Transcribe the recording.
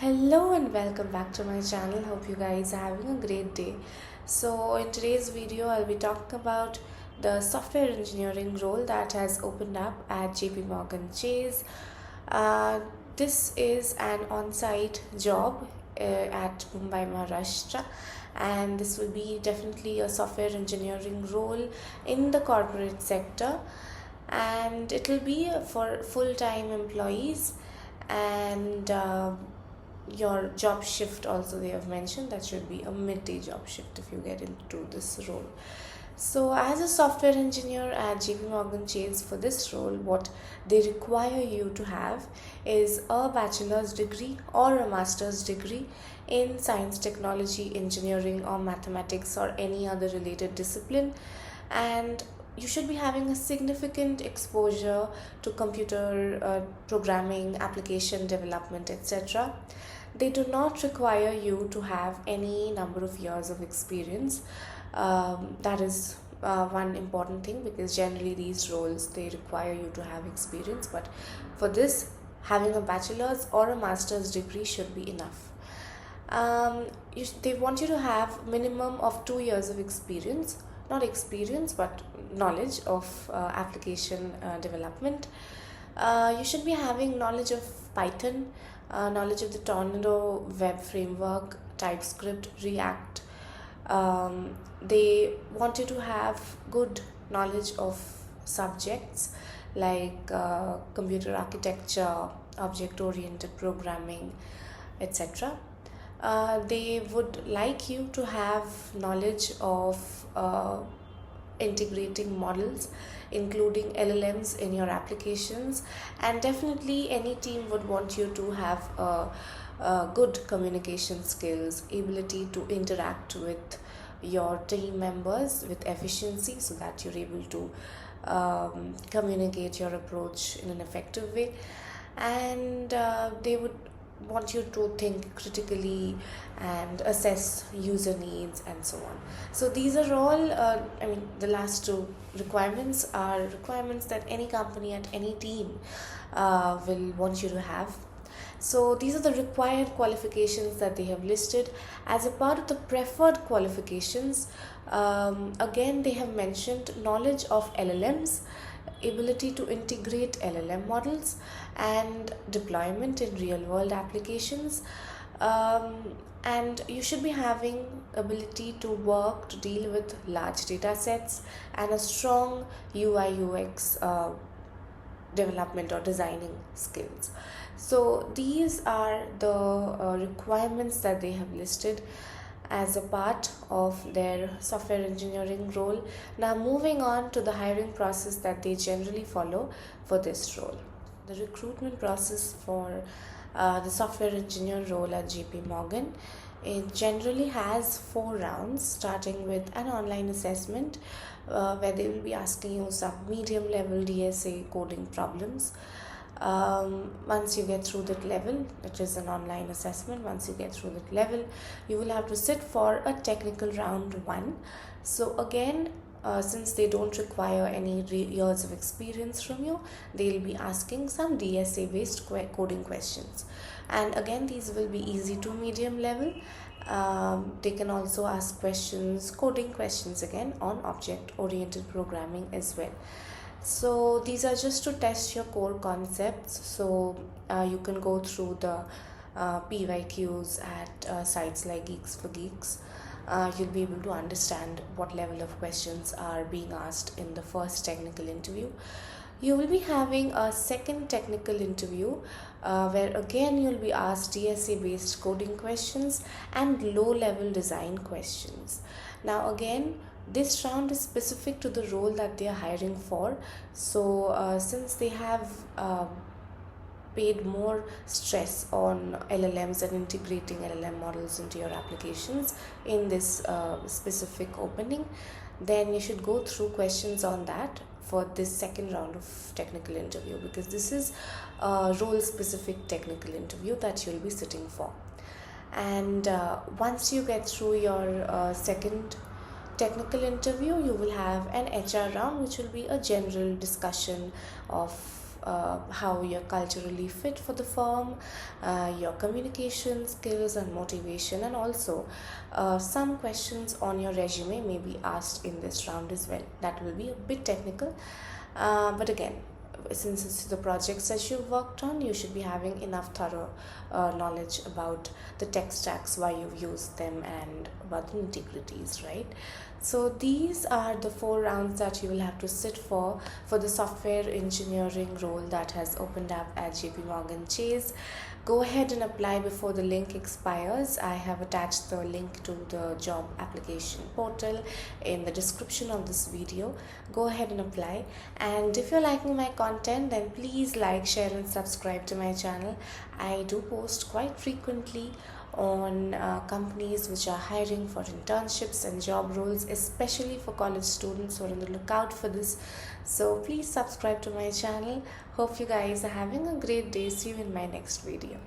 Hello and welcome back to my channel. Hope you guys are having a great day. So in today's video I'll be talking about the software engineering role that has opened up at JPMorgan Chase. This is an on-site job at Mumbai, Maharashtra, and this will be definitely a software engineering role in the corporate sector, and it will be for full-time employees. And your job shift also they have mentioned that should be a midday job shift if you get into this role. So as a software engineer at JP Morgan Chase, for this role what they require you to have is a bachelor's degree or a master's degree in science, technology, engineering or mathematics or any other related discipline, and you should be having a significant exposure to computer programming, application development, etc. They do not require you to have any number of years of experience. That is one important thing, because generally these roles they require you to have experience, but for this, having a bachelor's or a master's degree should be enough. They want you to have minimum of 2 years of experience, not experience but knowledge of application development. You should be having knowledge of Python, knowledge of the Tornado web framework, TypeScript, React. They want you to have good knowledge of subjects like computer architecture, object-oriented programming, etc. They would like you to have knowledge of integrating models, including LLMs in your applications, and definitely any team would want you to have good communication skills, ability to interact with your team members with efficiency so that you're able to communicate your approach in an effective way, and they would want you to think critically and assess user needs and so on. So these are all the last two requirements are requirements that any company at any team will want you to have. So these are the required qualifications that they have listed. As a part of the preferred qualifications, again they have mentioned knowledge of LLMs, ability to integrate LLM models and deployment in real world applications, and you should be having ability to work to deal with large data sets and a strong UI UX development or designing skills. So these are the requirements that they have listed as a part of their software engineering role. Now moving on to the hiring process that they generally follow for this role. The recruitment process for the software engineer role at JP Morgan, it generally has 4 rounds, starting with an online assessment where they will be asking you some medium level DSA coding problems. Once you get through that level, which is an online assessment, once you get through that level, you will have to sit for a technical round 1. So again, since they don't require any years of experience from you, they'll be asking some DSA based coding questions, and again these will be easy to medium level. They can also ask questions, coding questions again on object oriented programming as well. So these are just to test your core concepts. So you can go through the PYQs at sites like Geeks for Geeks. You'll be able to understand what level of questions are being asked in the first technical interview. You will be having a second technical interview where again you'll be asked DSA based coding questions and low level design questions. Now again, this round is specific to the role that they are hiring for. So since they have paid more stress on LLMs and integrating LLM models into your applications in this specific opening, then you should go through questions on that for this second round of technical interview, because this is a role specific technical interview that you'll be sitting for. And once you get through your second technical interview, you will have an HR round, which will be a general discussion of how you're culturally fit for the firm, your communication skills and motivation, and also some questions on your resume may be asked in this round as well. That will be a bit technical, but again, since it's the projects that you've worked on, you should be having enough thorough knowledge about the tech stacks, why you've used them, and about the nitty-gritties, right? So these are the 4 rounds that you will have to sit for the software engineering role that has opened up at JPMorgan Chase. Go ahead and apply before the link expires. I have attached the link to the job application portal in the description of this video. Go ahead and apply. And if you're liking my content, then please like, share and subscribe to my channel. I do post quite frequently on companies which are hiring for internships and job roles, especially for college students who are on the lookout for this. So please subscribe to my channel. Hope you guys are having a great day. See you in my next video.